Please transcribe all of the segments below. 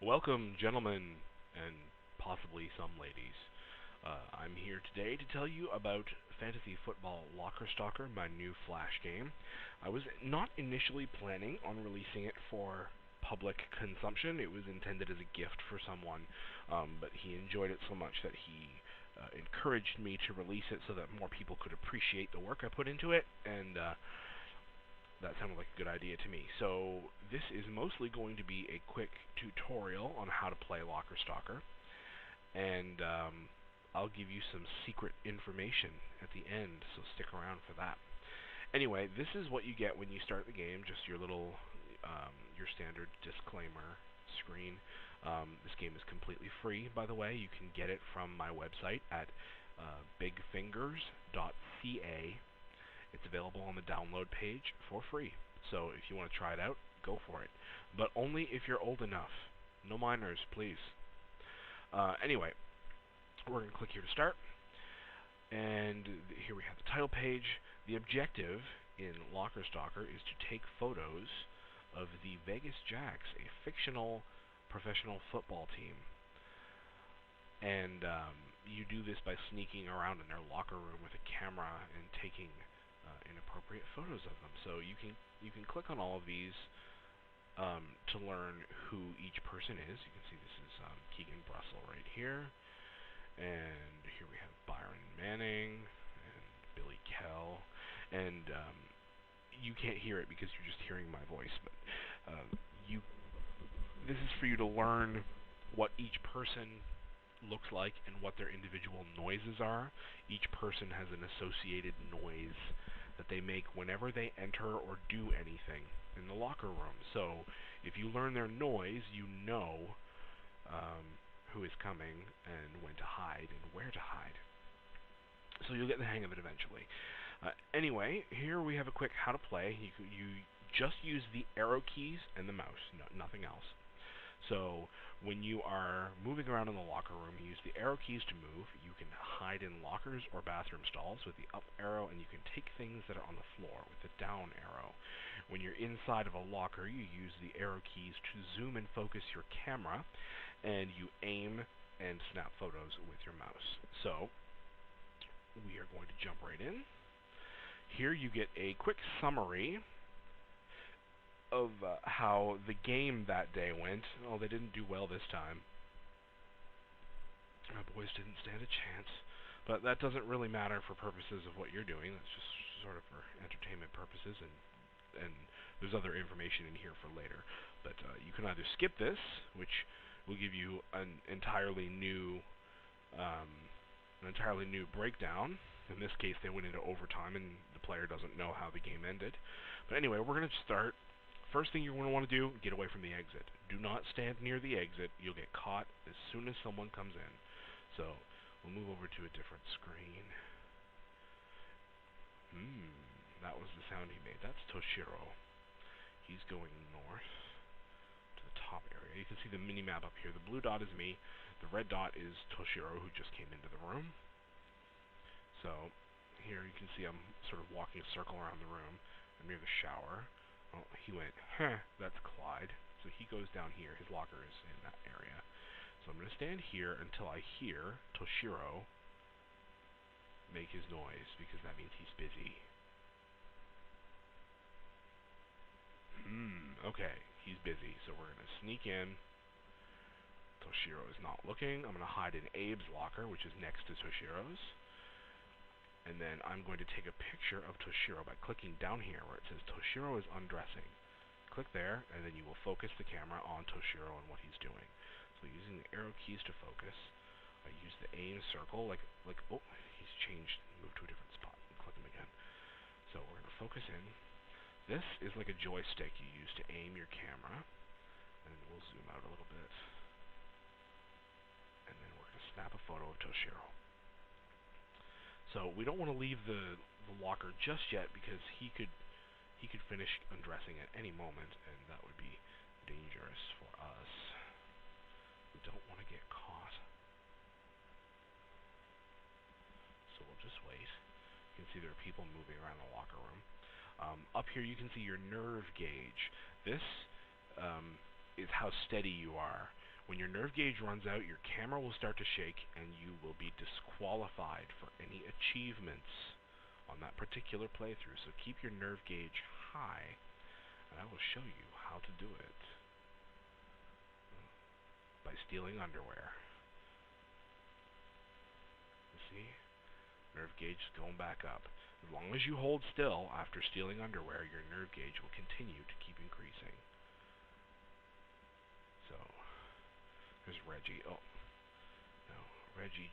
Welcome, gentlemen, and possibly some ladies. I'm here today to tell you about Fantasy Football Locker Stalker, my new Flash game. I was not initially planning on releasing it for public consumption. It was intended as a gift for someone, but he enjoyed it so much that he encouraged me to release it so that more people could appreciate the work I put into it, and that sounded like a good idea to me. So this is mostly going to be a quick tutorial on how to play Locker Stalker, and I'll give you some secret information at the end, so stick around for that. Anyway, this is what you get when you start the game, just your little, your standard disclaimer screen. This game is completely free, by the way. You can get it from my website at bigfingers.ca. It's available on the download page for free. So if you want to try it out, go for it. But only if you're old enough. No minors, please. Anyway, we're going to click here to start. And here we have the title page. The objective in Locker Stalker is to take photos of the Vegas Jacks, a fictional professional football team. And you do this by sneaking around in their locker room with a camera and taking inappropriate photos of them. So you can click on all of these to learn who each person is. You can see this is Keegan Brussel right here, and here we have Byron Manning and Billy Kell, and you can't hear it because you're just hearing my voice, but this is for you to learn what each person looks like and what their individual noises are. Each person has an associated noise that they make whenever they enter or do anything in the locker room. So if you learn their noise, you know who is coming and when to hide and where to hide. So you'll get the hang of it eventually. Anyway, here we have a quick how to play. You just use the arrow keys and the mouse, nothing else. So when you are moving around in the locker room, you use the arrow keys to move. You can hide in lockers or bathroom stalls with the up arrow, and you can take things that are on the floor with the down arrow. When you're inside of a locker, you use the arrow keys to zoom and focus your camera, and you aim and snap photos with your mouse. So we are going to jump right in. Here you get a quick summary of how the game that day went. Oh, they didn't do well this time. Our boys didn't stand a chance. But that doesn't really matter for purposes of what you're doing. That's just sort of for entertainment purposes, and there's other information in here for later. But you can either skip this, which will give you an entirely new breakdown. In this case, they went into overtime, and the player doesn't know how the game ended. But anyway, we're going to start. First thing you're going to want to do, get away from the exit. Do not stand near the exit. You'll get caught as soon as someone comes in. So we'll move over to a different screen. That was the sound he made. That's Toshiro. He's going north to the top area. You can see the mini-map up here. The blue dot is me. The red dot is Toshiro, who just came into the room. So here you can see I'm sort of walking a circle around the room. I'm near the shower. Oh, he went, that's Clyde. So he goes down here. His locker is in that area. So I'm going to stand here until I hear Toshiro make his noise, because that means he's busy. Okay, he's busy. So we're going to sneak in. Toshiro is not looking. I'm going to hide in Abe's locker, which is next to Toshiro's. And then I'm going to take a picture of Toshiro by clicking down here where it says Toshiro is undressing. Click there, and then you will focus the camera on Toshiro and what he's doing. So using the arrow keys to focus, I use the aim circle, like oh, he's changed, moved to a different spot. Click him again. So we're going to focus in. This is like a joystick you use to aim your camera. And we'll zoom out a little bit. And then we're going to snap a photo of Toshiro. So we don't want to leave the locker just yet, because he could finish undressing at any moment, and that would be dangerous for us. We don't want to get caught. So we'll just wait. You can see there are people moving around the locker room. Up here you can see your nerve gauge. This is how steady you are When your nerve gauge runs out, your camera will start to shake, and you will be disqualified for any achievements on that particular playthrough. So keep your nerve gauge high, and I will show you how to do it by stealing underwear. You see? Nerve gauge is going back up. As long as you hold still after stealing underwear, your nerve gauge will continue to keep increasing. So, there's Reggie. Oh, no, Reggie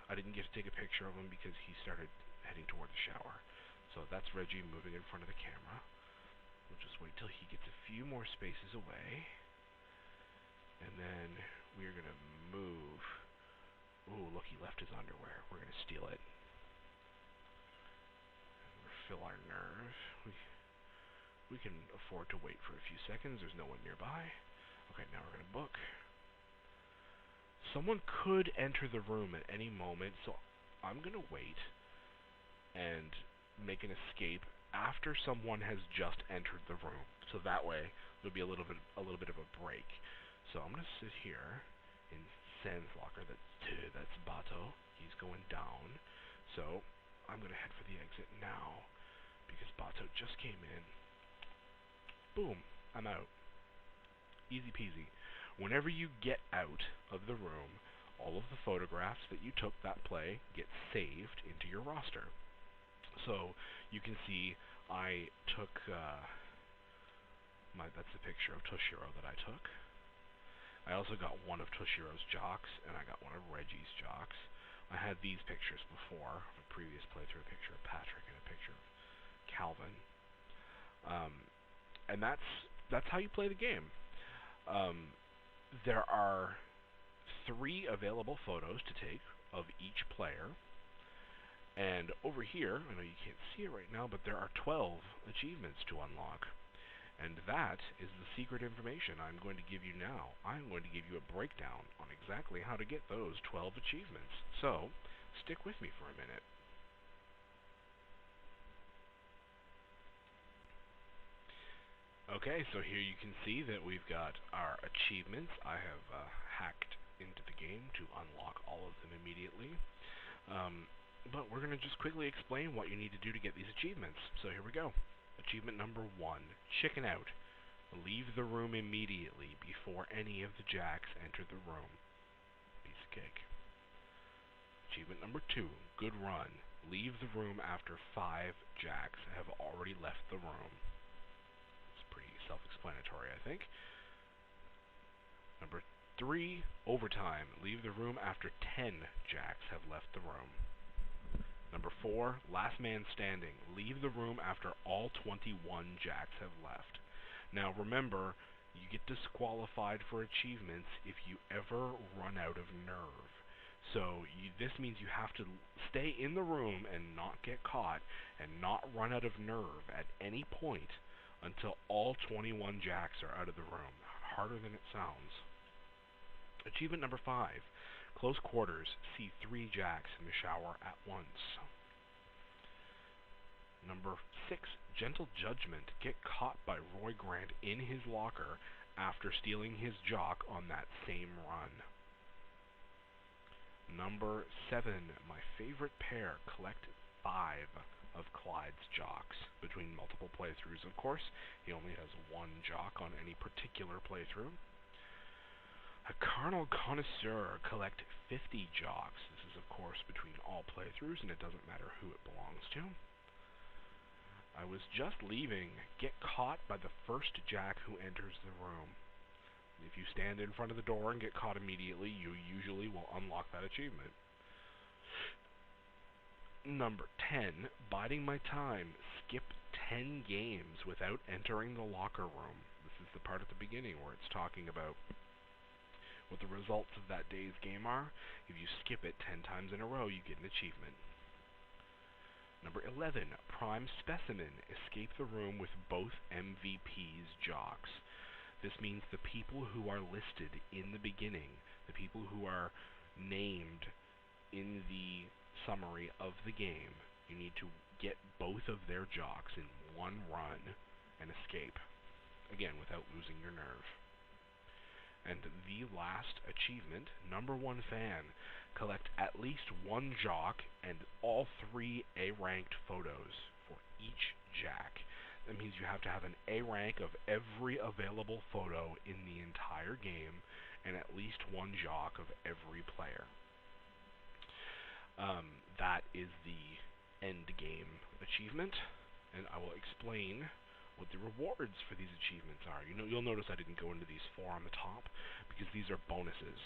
I didn't get to take a picture of him because he started heading toward the shower. So that's Reggie moving in front of the camera. We'll just wait till he gets a few more spaces away. And then we're going to move. Ooh, look, he left his underwear. We're going to steal it. Fill our nerve. We can afford to wait for a few seconds. There's no one nearby. Okay, now we're going to book. Someone could enter the room at any moment, so I'm going to wait and make an escape after someone has just entered the room. So that way there'll be a little bit of a break. So I'm going to sit here in Sans Locker. That's Bato. He's going down. So I'm going to head for the exit now because Bato just came in. Boom, I'm out. Easy peasy. Whenever you get out of the room, all of the photographs that you took that play get saved into your roster. So you can see I took that's the picture of Toshiro that I took. I also got one of Toshiro's jocks, and I got one of Reggie's jocks. I had these pictures before, of a previous playthrough, a picture of Patrick and a picture of Calvin. And that's how you play the game. There are 3 available photos to take of each player. And over here, I know you can't see it right now, but there are 12 achievements to unlock. And that is the secret information I'm going to give you now. I'm going to give you a breakdown on exactly how to get those 12 achievements. So, stick with me for a minute. Okay, so here you can see that we've got our achievements. I have hacked into the game to unlock all of them immediately. But we're going to just quickly explain what you need to do to get these achievements. So here we go. Achievement number 1, chicken out. Leave the room immediately before any of the jacks enter the room. Piece of cake. Achievement number 2, good run. Leave the room after 5 jacks have already left the room. It's pretty self-explanatory, I think. Number 3, overtime. Leave the room after 10 jacks have left the room. Number 4, last man standing. Leave the room after all 21 jacks have left. Now remember, you get disqualified for achievements if you ever run out of nerve. So this means you have to stay in the room and not get caught and not run out of nerve at any point until all 21 jacks are out of the room. Harder than it sounds. Achievement number 5. Close quarters, see 3 jacks in the shower at once. Number 6, gentle judgment. Get caught by Roy Grant in his locker after stealing his jock on that same run. Number 7, my favorite pair. Collect 5 of Clyde's jocks between multiple playthroughs. Of course, he only has 1 jock on any particular playthrough. A carnal connoisseur, collect 50 jocks. This is, of course, between all playthroughs, and it doesn't matter who it belongs to. I was just leaving. Get caught by the first jack who enters the room. If you stand in front of the door and get caught immediately, you usually will unlock that achievement. Number 10, biding my time. Skip 10 games without entering the locker room. This is the part at the beginning where it's talking about what the results of that day's game are. If you skip it 10 times in a row, you get an achievement. Number 11, prime specimen. Escape the room with both MVP's jocks. This means the people who are listed in the beginning, the people who are named in the summary of the game, you need to get both of their jocks in one run and escape. Again, without losing your nerve. And the last achievement, number 1 fan, collect at least 1 jock and all 3 A-ranked photos for each jack. That means you have to have an A rank of every available photo in the entire game and at least 1 jock of every player. That is the end game achievement, and I will explain what the rewards for these achievements are. You'll notice I didn't go into these 4 on the top because these are bonuses.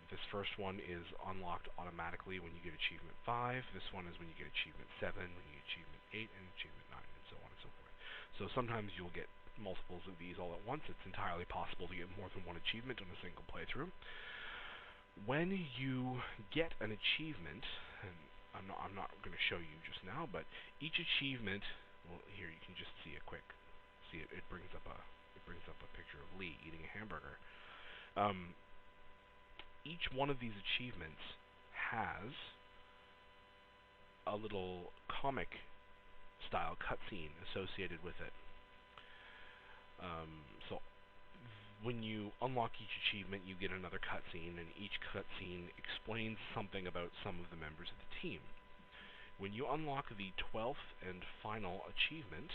This first one is unlocked automatically when you get achievement 5. This one is when you get achievement 7, when you get achievement 8, and achievement 9, and so on and so forth. So sometimes you'll get multiples of these all at once. It's entirely possible to get more than 1 achievement on a single playthrough. When you get an achievement, and I'm not going to show you just now, but each achievement, well, here you can just see a quick, it brings up a picture of Lee eating a hamburger. Each one of these achievements has a little comic style cutscene associated with it. So when you unlock each achievement, you get another cutscene, and each cutscene explains something about some of the members of the team. When you unlock the 12th and final achievement,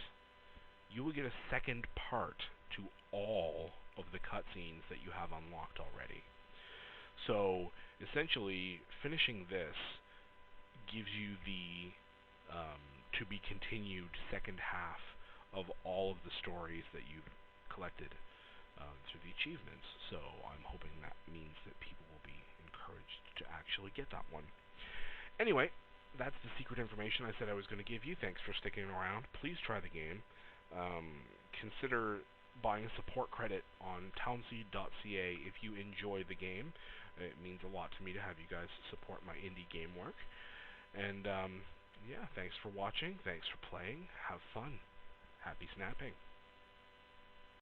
you will get a second part to all of the cutscenes that you have unlocked already. So essentially, finishing this gives you the to be continued second half of all of the stories that you've collected through the achievements. So I'm hoping that means that people will be encouraged to actually get that one. Anyway, that's the secret information I said I was going to give you. Thanks for sticking around. Please try the game. Consider buying a support credit on townseed.ca if you enjoy the game. It means a lot to me to have you guys support my indie game work. And yeah, thanks for watching. Thanks for playing. Have fun. Happy snapping.